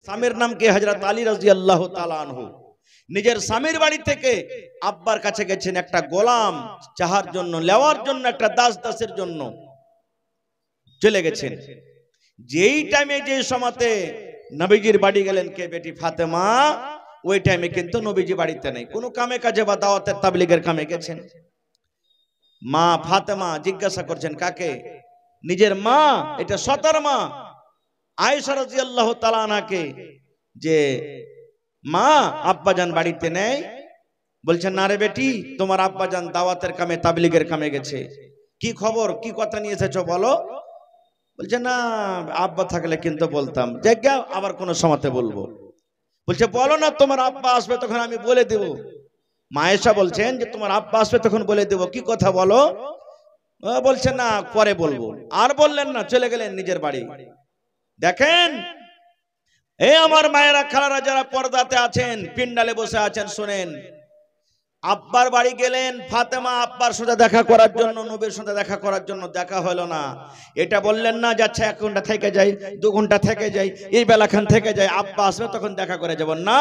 স্বামীর নাম কি? হযরত আলী রাদিয়াল্লাহু তাআলা আনহু। নিজের স্বামীর বাড়ি থেকে আব্বার কাছে গেছেন একটা গোলাম চাহার জন্য, লেওয়ার জন্য, একটা দাসের জন্য চলে গেছেন। যেই টাইমে যে সময়তে নবীজির বাড়ি গেলেন কে? বেটি ফাতেমা। ওই টাইমে কিন্তু নবীজি বাড়িতে নেই, কোনো কামে কাজে বা দাওয়াতের তাবলীগের কামে গেছেন। মা ফাতেমা জিজ্ঞাসা করছেন কাকে? নিজের মা, এটা সতার মা আয়েশা রাদিয়াল্লাহু তাআলা আনহাকে, যে মা আব্বাজান বাড়িতে নেই। বলছেন না রে বেটি, তোমার আব্বাজান দাওয়াতের কামে তাবলীগের কামে গেছে। কি খবর, কি কথা নিয়ে এসেছো বলো? বলছে না, আব্বা থাকলে কিন্তু বলতাম, জায়গা আবার কোন সময়তে বলবো। বলছে বলো না, তোমার আব্বা আসবে তখন আমি বলে দেব। মা আয়েশা বলছেন যে তোমার আব্বা আসবে তখন বলে দেব, কি কথা বলো? বলছে না, পরে বলবো। আর বললেন না, চলে গেলেন নিজের বাড়ি। দেখেন এই আমার মায়েরা খালারা যারা পর্দাতে আছেন, পিন্ডালে বসে আছেন, শুনেন। আব্বার বাড়ি গেলেন ফাতেমা আব্বার সাথে দেখা করার জন্য, নবীর সাথে দেখা করার জন্য। দেখা হলো না। এটা বললেন না যাচ্ছে 1 ঘন্টা থেকে যাই, 2 ঘন্টা থেকে যাই, এই বেলাখান থেকে যাই, আব্বা আসবে তখন দেখা করে যাব না।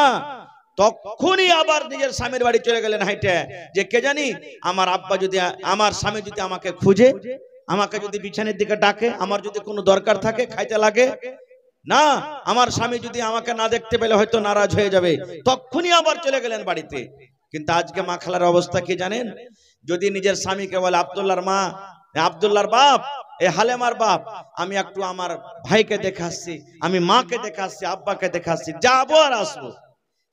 তখনই আবার নিজের স্বামীর বাড়ি চলে গেলেন হাইটে, যে কে জানি আমার আব্বা যদি, আমার স্বামী যদি আমাকে খুঁজে, আমাকে যদি বিছানের দিকে ডাকে, আমার যদি কোনো দরকার থাকে, খাইতে লাগে না, আমার স্বামী যদি আমাকে না দেখতে পেলে হয়তো নারাজ হয়ে যাবে, তখনই আবার চলে গেলেন বাড়িতে। কিন্তু আজকে মা খালার অবস্থা কি জানেন? যদি নিজের স্বামীকে বলে আব্দুল্লাহর মা, আব্দুল্লাহর বাপ, এ হালেমার বাপ, আমি একটু আমার ভাইকে দেখে আসছি, আমি মাকে দেখে আসছি, আব্বাকে দেখে আসছি, যাবো আর আসবো।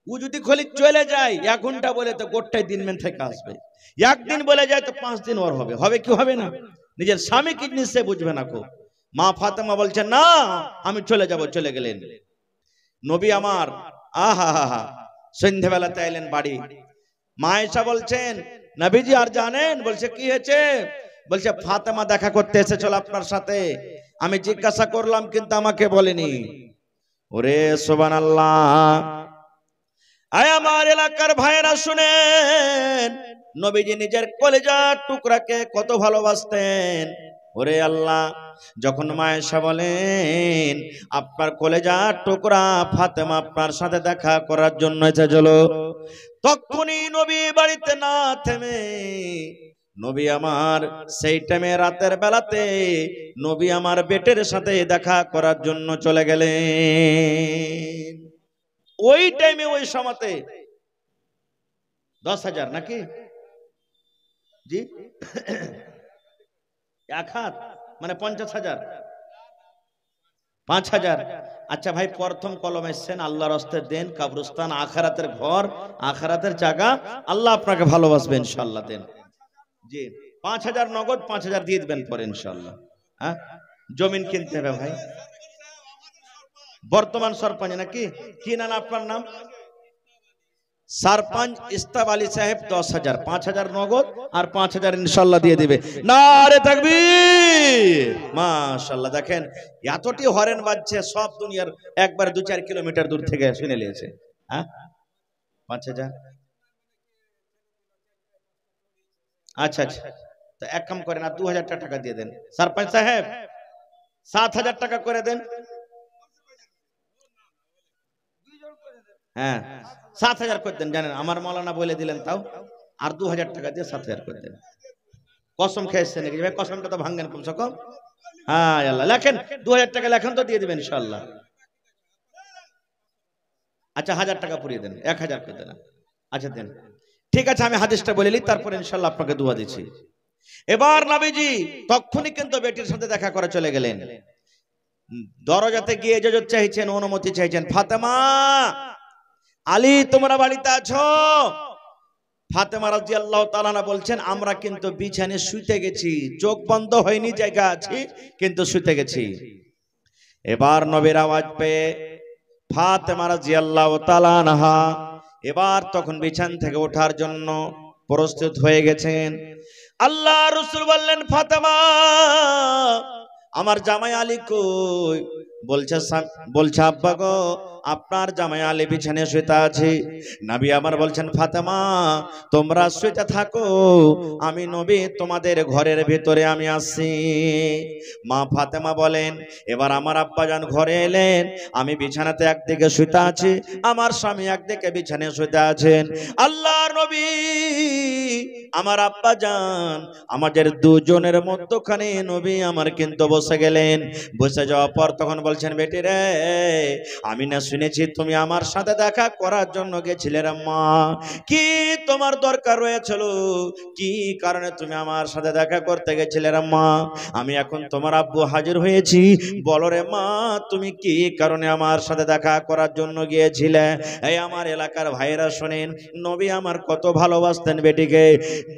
ও যদি খলি চলে যায় 1 ঘন্টা বলে তো গোটাই দিন মেন থেকে আসবে। একদিন বলে যায় তো 5 দিন ওর হবে, হবে কি হবে না? নিজের স্বামী কি নিশ্চয় বুঝবে না কো। মা ফাতেমা বলছেন না, আমি চলে যাব। চলে গেলেন নবী আমার। আহা হা হা, সন্ধ্যাবেলাতে এলেন বাড়ি। মা আয়েশা বলছেন নবীজি আর জানেন? বলছে কি হয়েছে? বলছে ফাতেমা দেখা করতে এসেছিল আপনার সাথে, আমি জিজ্ঞাসা করলাম কিন্তু আমাকে বলেনি। ওরে সুবহানাল্লাহ। আয় আমার এলাকার ভাইরা শুনেন, নবীজি নিজের কলিজার টুকরাকে কত ভালোবাসতেন। ওরে আল্লাহ, যখন মা আয়েশা বলেন আপনার কলিজার টুকরা ফাতেমা আপনার সাথে দেখা করার জন্য এসেছিল, তখনই নবী বাড়িতে না থেমে, নবী আমার সেই টাইমে রাতের বেলাতে নবী আমার বেটের সাথে দেখা করার জন্য চলে গেলেন। ওই টাইমে ওই সময়তে 10,000 নাকি জি 1 হাত মানে 50,000, 5,000। আচ্ছা ভাই, প্রথম কলম এসছেন, আল্লাহর রাস্তে দেন, কবরস্থান আখিরাতের ঘর, আখিরাতের জায়গা, আল্লাহ আপনাকে ভালোবাসবে ইনশাআল্লাহ। দেন জি 5,000 নগদ, 5,000 দিয়ে দিবেন পরে ইনশাআল্লাহ। হ্যাঁ, জমিন কিনতে হবে ভাই। বর্তমান সরপঞ্চ নাকি? কি নাম আপনার? নাম सरपंच इस्ताब अली साहेब 10,000, 5,000 नगद और 5,000 इंशाल्लाह दिए दिबे। नारे तकबीर, माशाल्लाह। देखें এতটি হরেন বাজছে, সব দুনিয়ার একবার 2-4 কিলোমিটার দূর থেকে শুনে নিয়েছে। হ্যাঁ 5,000। अच्छा अच्छा, तो एक काम करें ना, 2,000 টাকা দিয়ে দেন सरपंच साहेब, 7,000 টাকা করে দেন। হ্যাঁ 7,000 করে দেন। জানেন আমার মৌলানা বলে দিলেন, তাও আর 2,000 টাকা দিয়ে 7,000 করে দেন। কসম খেয়েছেন নাকি ভাই? কসমটা তো ভাঙেন কমসে কম। হ্যাঁ আল্লাহ, লেখেন 2,000 টাকা লেখেন তো দিয়ে দিবেন ইনশাআল্লাহ। আচ্ছা 1,000 টাকা পুরিয়ে দেন, 1,000 করে দেন। আচ্ছা দেন, ঠিক আছে, আমি হাদিসটা বলে নিই, তারপর ইনশাআল্লাহ আপনাকে দোয়া দিচ্ছি। এবার নবীজি তখনই কিন্তু বেটির সাথে দেখা করে চলে গেলেন। দরজাতে গিয়ে ইজাজত চাইছেন, অনুমতি চাইছেন, ফাতেমা, আলী তোমরা বাড়িতে আছো? ফাতেমা রাদিয়াল্লাহু তাআলা বলছেন আমরা কিন্তু বিছানায় শুতে গেছি, চোখ বন্ধ হয়নি, জায়গা আছি কিন্তু শুতে গেছি। এবার নবীর আওয়াজ পেয়ে ফাতেমা রাদিয়াল্লাহু তাআলা আনহা এবার তখন বিছানা থেকে ওঠার জন্য প্রস্তুত হয়ে গেছেন। আল্লাহ রাসূল বললেন ফাতেমা, আমার জামাই আলী কই? বলছে আব্বা গো আপনার জামাই আলী বিছানে শুতে আছে। নবী আমার বলছেন ফাতেমা তোমরা শুতে থাকো, আমি নবী তোমাদের ঘরের ভিতরে আমি আসছি। মা ফাতেমা বলেন এবার আমার আব্বাজান ঘরে এলেন, আমি বিছানাতে একদিকে শুতে আছি, আমার স্বামী একদিকে বিছানায় শুতে আছেন। আল্লাহর নবী আমার আব্বাজান আমাদের দুজনের মধ্যখানে নবী আমার কিন্তু বসে গেলেন। বসে যাওয়ার পর তখন বলছেন বেটি রে, আমি না শুনেছি তুমি আমার সাথে দেখা করার জন্য গেছিলে রে মা, কি তোমার দরকার রয়েছিল, কি কারণে তুমি আমার সাথে দেখা করতে গেছিলে রে মা? আমি এখন তোমার আব্বু হাজির হয়েছি, বলো রে মা তুমি কি কারণে আমার সাথে দেখা করার জন্য গিয়েছিলে? এই আমার এলাকার ভাইরা শোনেন, নবী আমার কত ভালোবাসতেন বেটিকে।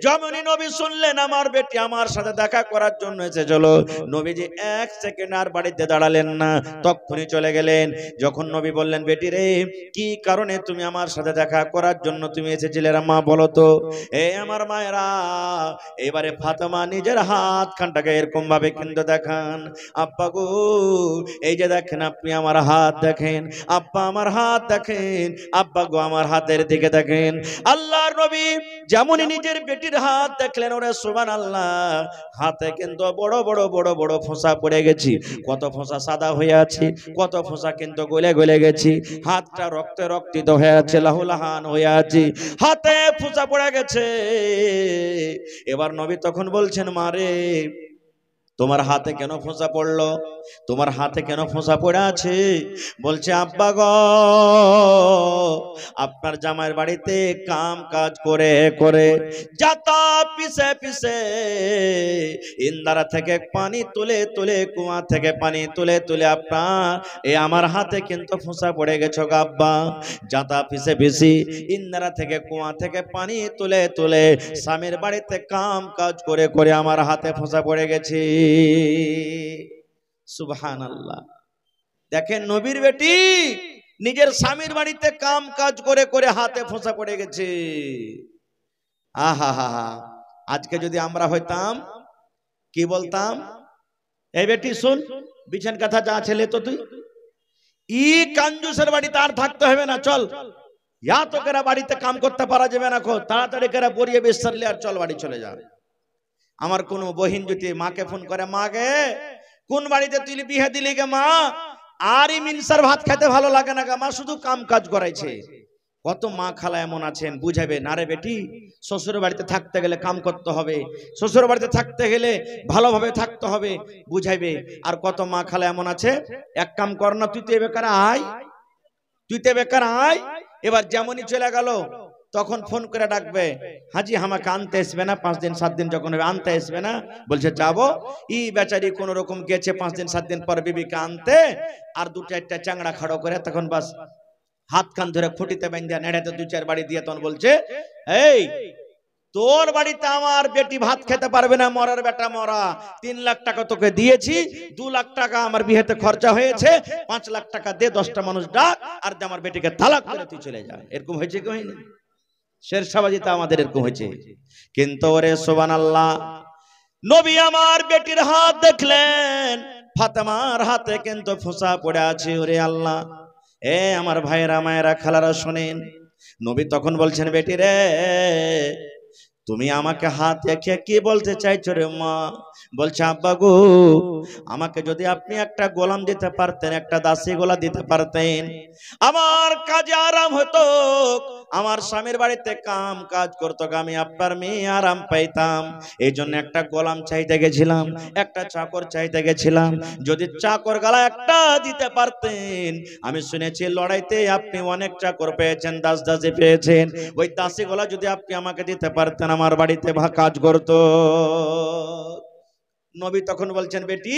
যেমনই নবী শুনলেন আমার বেটি আমার সাথে দেখা করার জন্য এসেছিল, নবীজি এক সেকেন্ড আর বাড়িতে দাঁড়ালেন না, তখনই চলে গেলেন। যখন নবী বললেন বেটি রে কি কারণে তুমি আমার সাথে দেখা করার জন্য তুমি এসেছিলে রে মা বলো তো? এই আমার মায়েরা, এবারে ফাতেমা নিজের হাত খানটাকে এরকম ভাবে কিন্তু দেখান, আব্বা গো এই যে দেখেন আপনি আমার হাত দেখেন, আব্বা আমার হাত দেখেন, আব্বা গো আমার হাতের দিকে দেখেন। আল্লাহর নবী যেমনই নিজের বেটির হাত দেখলেন, ওরে সুবহানাল্লাহ, হাতে কিন্তু বড় বড় বড় বড় ফোঁসা পড়ে গেছি, কত ফোঁসা সাদা হয়ে আছে, কত ফোঁসা কিন্তু গলে গলে গেছি, হাতটা রক্তে রক্তিত হয়ে আছে, লাহুলাহান হয়ে আছে, হাতে ফোঁসা পড়ে গেছে। এবার নবী তখন বলছেন মারে তোমার হাতে কেন ফোঁসা পড়লো, তোমার হাতে কেন ফোঁসা পড়ে আছে? বলছে আব্বা গো আপনার জামাইয়ের বাড়িতে কাম কাজ করে করে যাতা পিছে পিছে ইন্দারা থেকে পানি তুলে তুলে, কুয়া থেকে পানি তুলে তুলে আপনার এই আমার হাতে কিন্তু ফোঁসা পড়ে গেছো গো আব্বা। যাতা পিছে পিছে ইন্দারা থেকে কুয়া থেকে পানি তুলে তুলে স্বামীর বাড়িতে কাম কাজ করে করে আমার হাতে ফোঁসা পড়ে গেছে। সুবহানাল্লাহ। দেখেন নবীর বেটি নিজের স্বামীর বাড়িতে কাম কাজ করে করে হাতে ফোঁসা পড়ে গেছে। আহা হা হা, আজকে যদি আমরা হইতাম কি বলতাম, এই বেটি শুন বিছান কথা যা ছেলে তো তুই ই কাঞ্জুসের বাড়িতে আর থাকতে হবে না, চল ইয়া তো কেরা বাড়িতে কাম করতে পারা যাবে না, খো তাড়াতাড়ি কেরা বরিয়ে বিস্তারলে আর চল বাড়ি চলে যা। আমার কোন বহিন যদি মাকে ফোন করে, মা গে কোন বাড়িতে তুই বিয়ে দিলি গে মা, আর মিনসার ভাত খেতে ভালো লাগে না গে মা, শুধু কাম কাজ করাইছে। কত মা খালা এমন আছেন বুঝাবে না রে বেটি শ্বশুর বাড়িতে থাকতে গেলে কাম করতে হবে, শ্বশুর বাড়িতে থাকতে গেলে ভালোভাবে থাকতে হবে বুঝাইবে। আর কত মা খালা এমন আছে, এক কাম কর না তুই তো বেকার আয়, তুই তো বেকার আয়। এবার যেমনই চলে গেল তখন ফোন করে ডাকবে, হাজি আমাকে আনতে আসবে না, 5 দিন 7 দিন যখন আনতে আসবে না, বলছে যাবো। ই বেচারি কোন রকম গেছে 5 দিন 7 দিন পর বিবিকে আনতে, আর 2-4টা চাংড়া খাড়ো করে তখন বাস হাত কান ধরে খুঁটিতে বেঁধে নেড়াতে 2-4 বাড়ি দিয়ে তখন বলছে, এই তোর বাড়িতে আমার বেটি ভাত খেতে পারবে না, মরার বেটা মরা, 3 লাখ টাকা তোকে দিয়েছি, 2 লাখ টাকা আমার বিয়েতে খরচা হয়েছে, 5 লাখ টাকা দে, 10টা মানুষ ডাক, আর আমার বেটিকে তালাক করে তুই চলে যা। এরকম হয়েছে কি হয়নি? শেরশাবাজিতে আমাদের এরকম হয়েছে। কিন্তু ওরে সুবহানাল্লাহ, নবী আমার বেটির হাত দেখলেন, ফাতেমার হাতে কিন্তু ফোঁসা পড়ে আছে। ওরে আল্লাহ, এ আমার ভাইরা মায়েরা খালারা শোনেন, নবী তখন বলছেন বেটি রে তুমি আমাকে হাত দেখে কি বলতে চাইছো রে মা? বলছে আব্বা গো আমাকে যদি আপনি একটা গোলাম দিতে পারতেন, একটা দাসী গোলা দিতে পারতেন, আমার কাজে আরাম হতো, আমার স্বামীর বাড়িতে কাম কাজ করতো, আমি আপনার মেয়ে আরাম পাইতাম। এই জন্য একটা গোলাম চাইতে গেছিলাম, একটা চাকর চাইতে গেছিলাম। যদি চাকর গালা একটা দিতে পারতেন, আমি শুনেছি লড়াইতে আপনি অনেক চাকর পেয়েছেন, দাস দাসী পেয়েছেন, ওই দাসী গোলা যদি আপনি আমাকে দিতে পারতেন আমার বাড়িতে কাজ করতো। নবী তখন বলছেন বেটি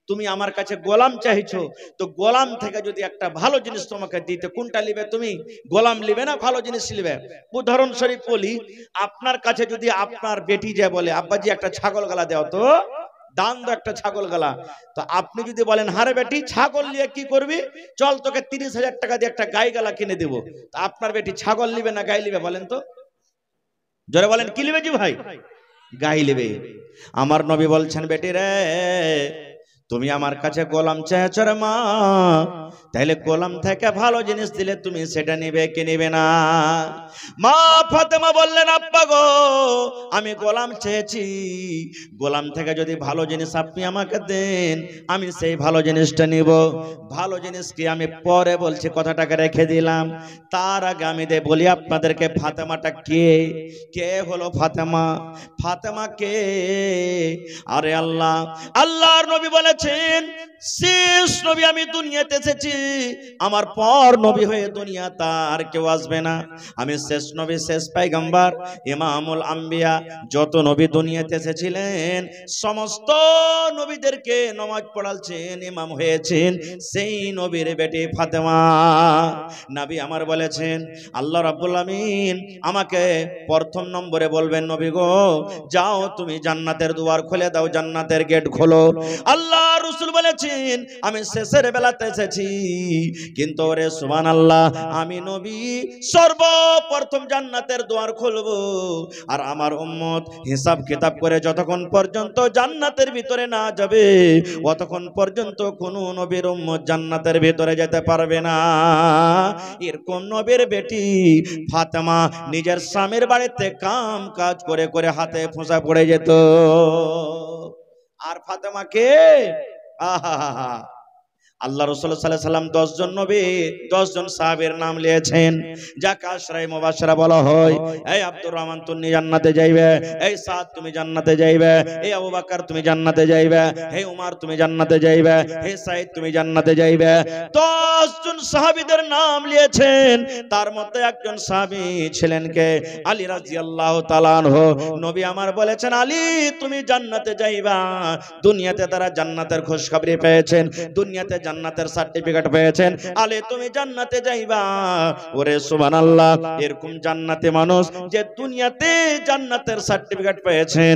তুমি আমার কাছে গোলাম চাইছো, তো গোলাম থেকে যদি একটা ভালো জিনিস তোমাকে দিতে, কোনটা নিবে তুমি? গোলাম নিবে না ভালো জিনিস নিবে? উদাহরণস্বরূপ বলি, আপনার কাছে যদি আপনার বেটি যে বলে আব্বাজি একটা ছাগল গলা দাও তো, দান দো একটা ছাগল গলা, তো আপনি যদি বলেন হারে বেটি ছাগল নিয়ে কি করবি, চল তোকে 30,000 টাকা দিয়ে একটা গাই গলা কিনে দেবো, তা আপনার বেটি ছাগল নিবে না গাই নিবে বলেন তো? জোরে বলেন কি নিবে জি ভাই? গাই নিবে। আমার নবী বলছেন বেটি রে তুমি আমার কাছে গোলাম চেয়েছ রে মা, তাইলে গোলাম থেকে ভালো জিনিস দিলে তুমি সেটা নিবে কি নিবে না? মা ফাতেমা বললেন, আব্বা গো, আমি গোলাম চেয়েছি, গোলাম থেকে যদি ভালো জিনিস আপনি আমাকে দেন আমি সেই ভালো জিনিসটা নিব। ভালো জিনিস কি আমি পরে বলছি, কথাটাকে রেখে দিলাম। তার আগে আমি বলি আপনাদেরকে, ফাতেমাটা কে? কে হলো ফাতেমা? ফাতেমা কে? আরে আল্লাহ, আল্লাহর নবী বলেছেন, শেষ নবী আমি দুনিয়াতে এসেছি, আমার পর নবী হয়ে দুনিয়া তার কেউ আসবে না। আমি শেষ নবী, শেষ পয়গম্বর, ইমামুল আম্বিয়া। যত নবী দুনিয়াতে এসেছিলেন সমস্ত নবীদেরকে নামাজ পড়ালছেন, ইমাম হয়েছেন সেই নবীর বেটি ফাতেমা। নবী আমার বলেছেন, আল্লাহ রাব্বুল আমিন আমাকে প্রথম নম্বরে বলবেন, নবী গো যাও তুমি জান্নাতের দুয়ার খুলে দাও, জান্নাতের গেট খোলো। আল্লাহ রাসূল বলেছেন, আমি শেষের বেলাতে এসেছি, কিন্তু ওরে সুবহানাল্লাহ, আমি নবী সর্বপ্রথম জান্নাতের দুয়ার খুলবো। আর আমার উম্মত হিসাব কিতাব করে যতক্ষণ পর্যন্ত জান্নাতের ভিতরে না যাবে ততক্ষণ পর্যন্ত কোন নবীর উম্মত জান্নাতের ভিতরে যেতে পারবে না। এরকম নবীর বেটি ফাতেমা নিজের স্বামীর বাড়িতে কাম কাজ করে করে হাতে ফোঁসা পড়ে যেত। আর ফাতেমাকে আহা, আল্লাহ রাসূল সাল্লাল্লাহু আলাইহি সাল্লাম 10 জন নবী 10 জন সাহাবীর নাম লিয়েছেন, যাকে আশরায়ে মুবাশশারা বলা হয়। এই আব্দুর রহমান তুমি জান্নাতে যাইবে, এই সাদ তুমি জান্নাতে যাইবে, এই আবু বকর তুমি জান্নাতে যাইবে, হে উমর তুমি জান্নাতে যাইবে, হে সাঈদ তুমি জান্নাতে যাইবে। 10 জন সাহাবীদের নাম লিয়েছেন। তার মধ্যে একজন সাহাবী ছিলেন কে? আলী রাদিয়াল্লাহু তাআলা আনহু। নবী আমার বলেছেন, আলী তুমি জান্নাতে যাইবা। দুনিয়াতে তারা জান্নাতের খুশখবরি পেয়েছেন, দুনিয়াতে জান্নাতের সার্টিফিকেট পেয়েছেন, আলে তুমি জান্নাতে যাইবা। ওরে সুবহানাল্লাহ, এরকম জান্নাতে মানুষ যে দুনিয়াতে জান্নাতের সার্টিফিকেট পেয়েছেন,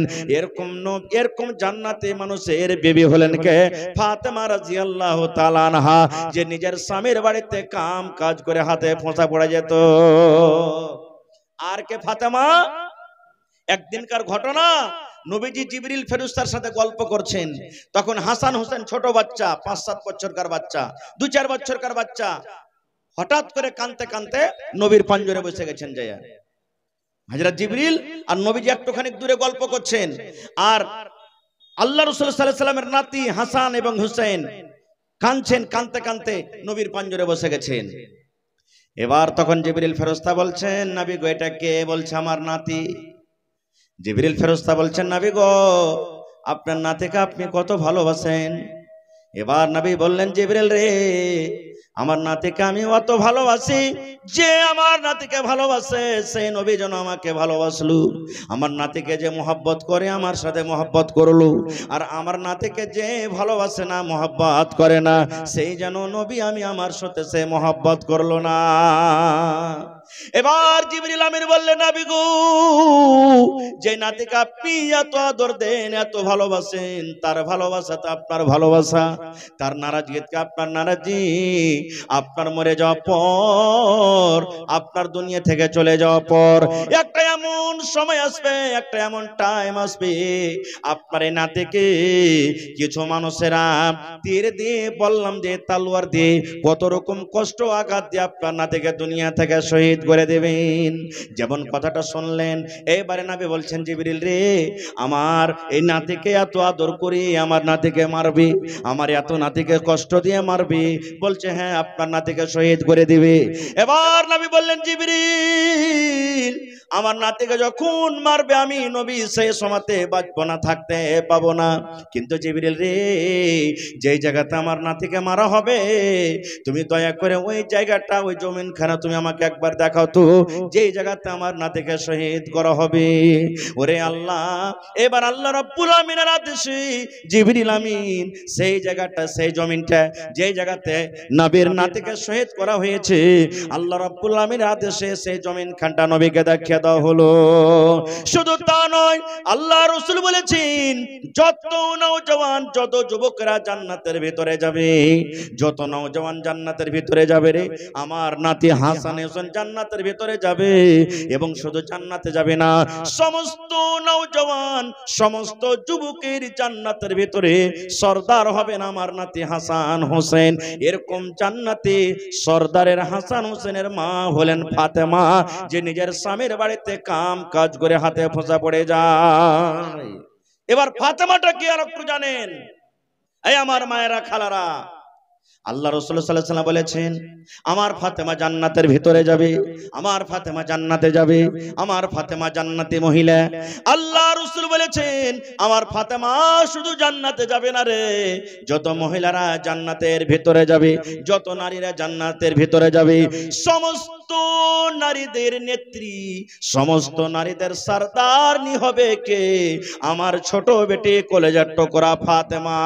এরকম জান্নাতে মানুষের বিবি হলেন কে? ফাতেমা রাদিয়াল্লাহু তাআলা আনহা, যে নিজের স্বামীর বাড়িতে কাম কাজ করে হাতে ফোঁসা পড়ে যেত। আর কে ফাতেমা? একদিনকার ঘটনা, নবীজি জিবরিল ফেরেশতার সাথে গল্প করছেন, তখন হাসান হোসেন ছোট বাচ্চা, 5-7 বছরকার বাচ্চা, 2-4 বছরকার বাচ্চা, হঠাৎ করে কাঁদতে কাঁদতে নবীর পাঞ্জরে বসে গেছেন। যায় হযরত জিবরিল আর নবীজি একটুখানি দূরে গল্প করছেন, আর আল্লাহ রাসূল সাল্লাল্লাহু আলাইহি সাল্লামের নাতি হাসান এবং হুসাইন কাঁদছেন, কাঁদতে কাঁদতে নবীর পাঞ্জরে বসে গেছেন। এবার তখন জিবরিল ফেরেশতা বলছেন, নবী গো এটা কে? বলছে আমার নাতি। জিবরিল ফেরেশতা বলছেন, নবী গো আপনার নাতিকে আপনি কত ভালোবাসেন। এবার নবী বললেন, জিবরিল রে, আমার নাতিকে আমি অত ভালোবাসি, যে আমার নাতিকে ভালোবাসে সেই নবী যেন আমাকে ভালোবাসলো। আমার নাতিকে যে মহব্বত করে আমার সাথে মহব্বত করলো, আর আমার নাতিকে যে ভালোবাসে না, মহব্বত করে না, সেই যেন নবী আমি আমার সাথে সে মহব্বত করলো না। এবার জিবরিল আমিন বললেন, নবী গো যে নাতিকে আপনি এত আদর দেন, এত ভালোবাসেন, তার ভালোবাসাটা আপনার ভালোবাসা, তার নারাজগিকে আপনার নারাজি, আপনার মরে যাওয়ার পর, আপনার দুনিয়া থেকে চলে যাওয়ার পর একটা এমন সময় আসবে, একটা এমন টাইম আসবে, আপনার এই নাতিকে কিছু মানুষেরা তীর দিয়ে, বললাম যে তলোয়ার দিয়ে, কত রকম কষ্ট আঘাত দিয়ে আপনার নাতিকে দুনিয়া থেকে শহীদ করে দেবেন। যেমন কথাটা শুনলেন, এবারে নবী বলছেন, জিবরিল রে, আমার এই নাতিকে এত আদর করি, আমার নাতিকে মারবি, আমার এত নাতিকে কষ্ট দিয়ে মারবি? বলছে হ্যাঁ, আপনার নাতিকে শহীদ করে দিবে। এবার নবী বললেন, জিবরিল আমার নাতিকে যখন মারবে আমি নবী সেই সময়তে বাঁচবো না, থাকতে পাবো না। কিন্তু জিবরিল রে, যেই জায়গাতে আমার নাতিকে মারা হবে তুমি দয়া করে ওই জায়গাটা, ওই জমিনখানা তুমি আমাকে একবার দেখাও তো, যেই জায়গাতে আমার নাতিকে শহীদ করা হবে। ওরে আল্লাহ, এবার আল্লাহ রাব্বুল আমিনের আদেশে জিবরিল আমিন সেই জায়গাটা, সেই জমিনটা, যেই জায়গাতে নবীর নাতিকে শহীদ করা হয়েছে, আল্লাহ রাব্বুল আমিনের আদেশে সেই জমিনখানটা নবীকে দেখিয়ে দেওয়া হলো। শুধু তা নয়, আল্লাহ রাসূল বলেছেন, যত নওজওয়ান, যত যুবকরা জান্নাতের ভিতরে যাবে, যত নওজওয়ান জান্নাতের ভিতরে যাবে রে, আমার নাতি হাসান হোসেন জান্নাত জান্নাতের ভেতরে যাবে এবং শুধু জান্নাতে যাবে না, সমস্ত নওজওয়ান সমস্ত যুবকের জান্নাতের ভেতরে সরদার হবেন আমার নাতি হাসান হোসেন। এরকম জান্নাতে সরদারের হাসান হোসেনের মা হলেন ফাতেমা, যে নিজের স্বামীর বাড়িতে কাম কাজ করে হাতে ফোঁসা পড়ে যায়। এবার ফাতেমাটা কি আর একটু জানেন? এই আমার মায়েরা খালারা, আল্লাহ রাসূল সাল্লাল্লাহু আলাইহি ওয়াসাল্লাম বলেছেন আমার ফাতেমা জান্নাতের ভিতরে যাবে, আমার ফাতেমা জান্নাতে যাবে, আমার ফাতেমা জান্নাতি মহিলা। আল্লাহ রাসূল বলেছেন আমার ফাতেমা শুধু জান্নাতে যাবে না রে, যত মহিলারা জান্নাতের ভিতরে যাবে, যত নারীরা জান্নাতের ভিতরে যাবে, সমস্ত নারীদের নেত্রী, সমস্ত নারীদের সরদারনি হবে কে? আমার ছোট বেটি কলেজার টুকরা ফাতেমা।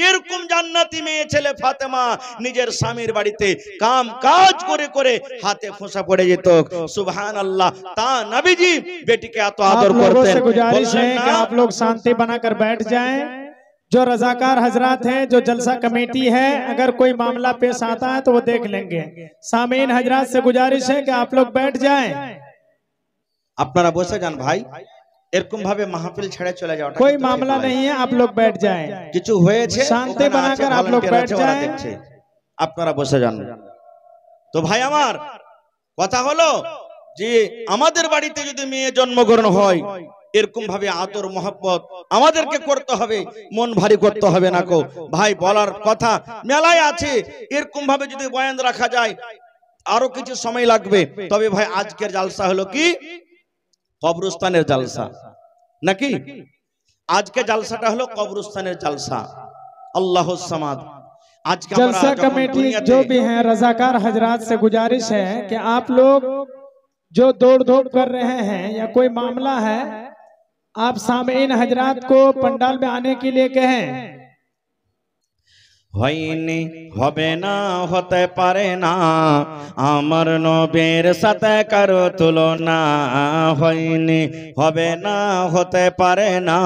এরকম জান্নাতি মেয়ে ছেলে ফাতেমা নিজের স্বামীর বাড়িতে কাম কাজ করে করে হাতে ফোঁসা পড়ে যেত। সুবহানাল্লাহ। তা নবীজি बेटी के तो आदर करते हैं। गुजारिश है कि आप लोग शांति बनाकर बैठ जाएं। जो रजाकार हजरात हैं, जो जलसा कमेटी है, अगर कोई मामला पेश आता है तो वो देख लेंगे। सामीन हजरात से गुजारिश है कि आप लोग बैठ जाएं। আপনারা বসে যান ভাই, এরকম ভাবে মাহফিল ছেড়ে চলে যাওয়া कोई मामला नहीं है, आप लोग बैठ जाएं। কিছু হয়েছে शांति बनाकर आप लोग बैठ जाएं। আপনারা বসে যান। তো ভাই আমার কথা হলো যে আমাদের বাড়িতে যদি মেয়ে জন্মগ্রহণ হয়, এরকম ভাবে আদর মোহাব্বত আমাদেরকে করতে হবে, মন ভারী করতে হবে না কো ভাই। বলার কথা মেলায় আছে, এরকম ভাবে যদি বয়ান রাখা যায় আরো কিছু সময় লাগবে। তবে ভাই আজকের জালসা হলো কি কবরস্থানের জালসা নাকি? আজকে জালসাটা হলো কবরস্থানের জালসা। আল্লাহুস সামাদ। आज जलसा कमेटी जो भी हैं रजाकार हजरात से गुजारिश है कि आप लोग जो दौड़ धूप कर रहे हैं या कोई मामला है, आप सामीन हजरात को पंडाल में आने के लिए कहें। হয়নি হবে না হতে পারে না আমার নবীর সাথে কারো তুলনা, হয়নি হবে না হতে পারে না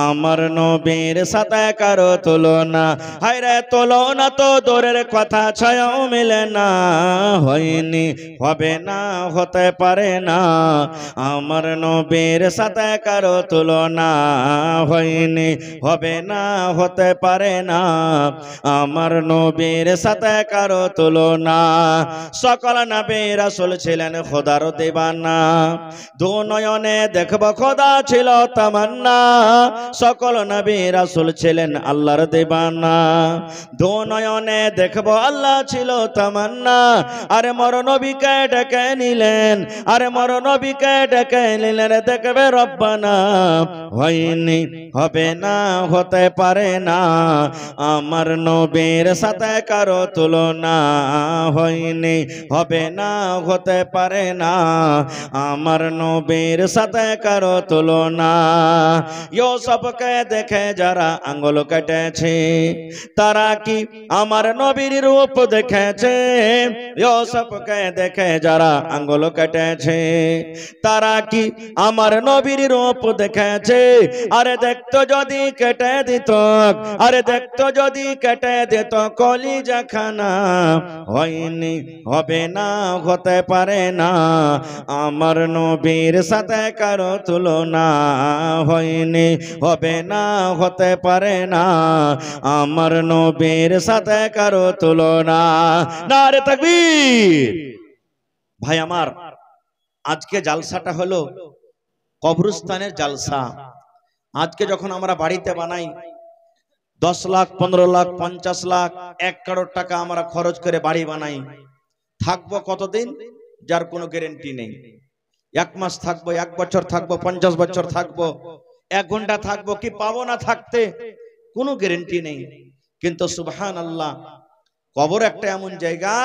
আমার নবীর সাথে কারো তুলনা। হায়রে তুলনা তো দূরের কথা, ছায়াও মিলে না। হয়নি হবে না হতে পারে না আমার নবীর সাথে কারো তুলনা, হয়নি হবে না হতে পারে না আমার নবীর সাথে কারো তুলনা। সকল নবী রাসূল ছিলেন খোদার দিবানা, দু নয়নে দেখব খোদা ছিল তামান্না। সকল নবী রাসূল ছিলেন আল্লাহর দিবানা, দু নয়নে দেখব আল্লাহ ছিল তামান্না। আরে মর নবীকে ডেকে নিলেন, আরে মর নবীকে ডেকে নিলেন দেখবে রব্বানা। হয়নি হবে না হতে পারে না আমার নবীর সাথে কারো তুলনা, হয়নি হবে না হতে পারে না আমার নবীর সাথে কারো তুলনা। ইউসুফকে দেখে যারা আঙ্গুল কেটেছে, তারা কি আমার নবীর রূপ দেখেছে? ইউসুফকে দেখে যারা আঙ্গুল কেটেছে, তারা কি আমার নবীর রূপ দেখেছে? আরে দেখতো যদি কেটে দিত, আরে দেখতো যদি কেটে দিত কলিজা খানা। হয়নি হবে না হতে পারে না আমার নবীর সাথে কারো তুলনা, হয়নি হবে না হতে পারে না আমার নবীর সাথে কারো তুলনা। নারে তাকবীর। ভাই আমার আজকে জালসাটা হলো কবরস্থানের জালসা। আজকে যখন আমরা বাড়িতে বানাই 10 লাখ 15 লাখ 50 লাখ 1 কারোর টাকা আমরা খরচ করে বাড়ি বানাই, থাকবো কতদিন যার কোনো গ্যারান্টি নেই। 1 মাস থাকবো, 1 বছর থাকবো, 50 বছর থাকবো, 1 ঘন্টা থাকবো, কি পাবো না থাকতে কোনো গ্যারান্টি নেই। কিন্তু সুবহানাল্লাহ, কবর একটা এমন জায়গা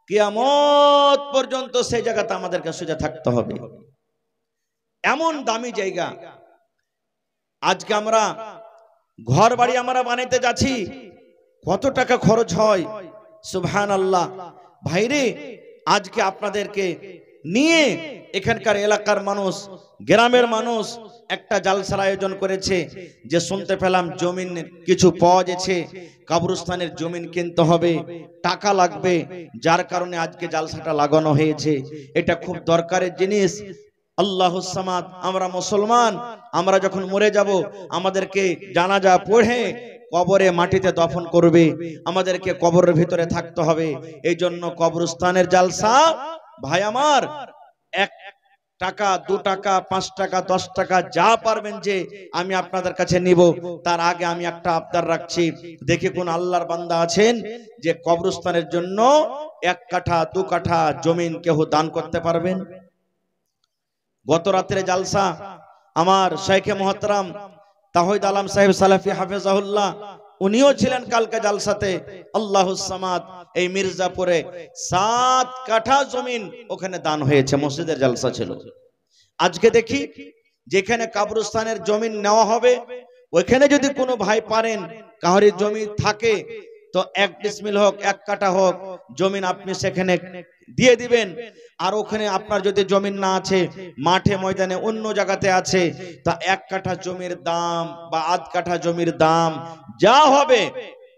কিয়ামত পর্যন্ত সেই জায়গাতে আমাদেরকে সোজা থাকতে হবে, এমন দামি জায়গা। আজকে আমরা ঘর বাড়ি আমরা বানাইতে যাচ্ছি, কত টাকা খরচ হয় সুবহানাল্লাহ। ভাইরে আজকে আপনাদেরকে নিয়ে এখানকার এলাকার মানুষ, গ্রামের মানুষ একটা জালসার আয়োজন করেছে। যে শুনতে পেলাম জমিন কিছু পাওয়া যাচ্ছে, কবরস্থানের জমিন কিনতে হবে, টাকা লাগবে, যার কারণে আজকে জালসাটা লাগানো হয়েছে। এটা খুব দরকারের জিনিস। আল্লাহুস সামাদ, আমরা মুসলমান, আমরা যখন মরে যাব আমাদেরকে জানাজা পড়ে কবরে মাটিতে দফন করবে, আমাদেরকে কবরের ভিতরে থাকতে হবে। এই জন্য কবরস্থানের জালসা ভাই আমার 1 টাকা 2 টাকা 5 টাকা 10 টাকা যা পারবেন যে আমি আপনাদের কাছে নিব। তার আগে আমি একটা আবদার রাখছি, দেখি কোন আল্লাহর বান্দা আছেন যে কবরস্থানের জন্য 1 কাঠা 2 কাঠা জমিন কেউ দান করতে পারবেন। গত রাত্রে জালসা আমার শাইখে মুহতারাম তাওহীদ আলম সাহেব সালাফি হাফেজাহুল্লাহ, উনিও ছিলেন কালকে জালসাতে। আল্লাহুস সামাদ, এই মির্জাপুরে 7 কাঠা জমিন ওখানে দান হয়েছে, মসজিদের জালসা ছিল। আজকে দেখি যেখানে কবরস্থানের জমিন নেওয়া হবে ওইখানে যদি কোনো ভাই পারেন, কাহারি জমি থাকে তো 1 ডিসমিল হোক 1 কাঠা হোক জমিন আপনি সেখানে দিয়ে দিবেন। আর ওখানে আপনার যদি জমিন না আছে, মাঠে ময়দানে অন্য জায়গাতে আছে, তা 1 কাঠা জমির দাম বা আধ কাঠা জমির দাম যা হবে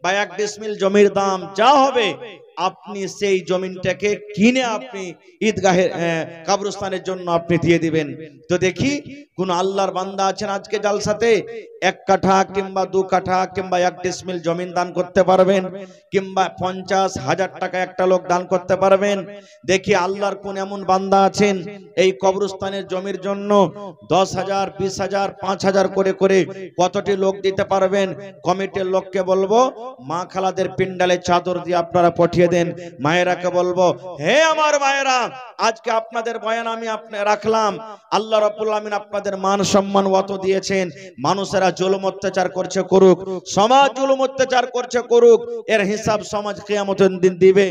বা 1 ডিসমিল জমির দাম যা হবে, আপনি সেই জমিনটাকে কিনে আপনি ঈদগাহের কবরস্থানের জন্য আপনি দিয়ে দিবেন। তো দেখি কোন আল্লাহর বান্দা আছেন আজকে জালসাতে 1 কাঠা কিংবা 2 কাঠা কিংবা 1 ডিসমিল জমিন দান করতে পারবেন, কিংবা 50,000 টাকা একটা লোক দান করতে পারবেন। দেখি আল্লাহর কোন এমন বান্দা আছেন এই কবরস্থানের জমির জন্য 10,000 20,000 5,000 করে করে কতটি লোক দিতে পারবেন। কমিটির লোককে বলবো মা খালাদের পিন্ডালে চাদর দিয়ে আপনারা পাঠিয়ে দেন। মায়েরাকে বলবো, হে আমার মায়েরা, আজকে আপনাদের বয়ান আমি রাখলাম, আল্লাহ রাব্বুল আমিন আপনাদের মান সম্মান অত দিয়েছেন। মানুষেরা জুলুম অত্যাচার করছে করুক, সমাজ জুলুম অত্যাচার করছে করুক, এর হিসাব সমাজ কিয়ামতের দিন দিবে।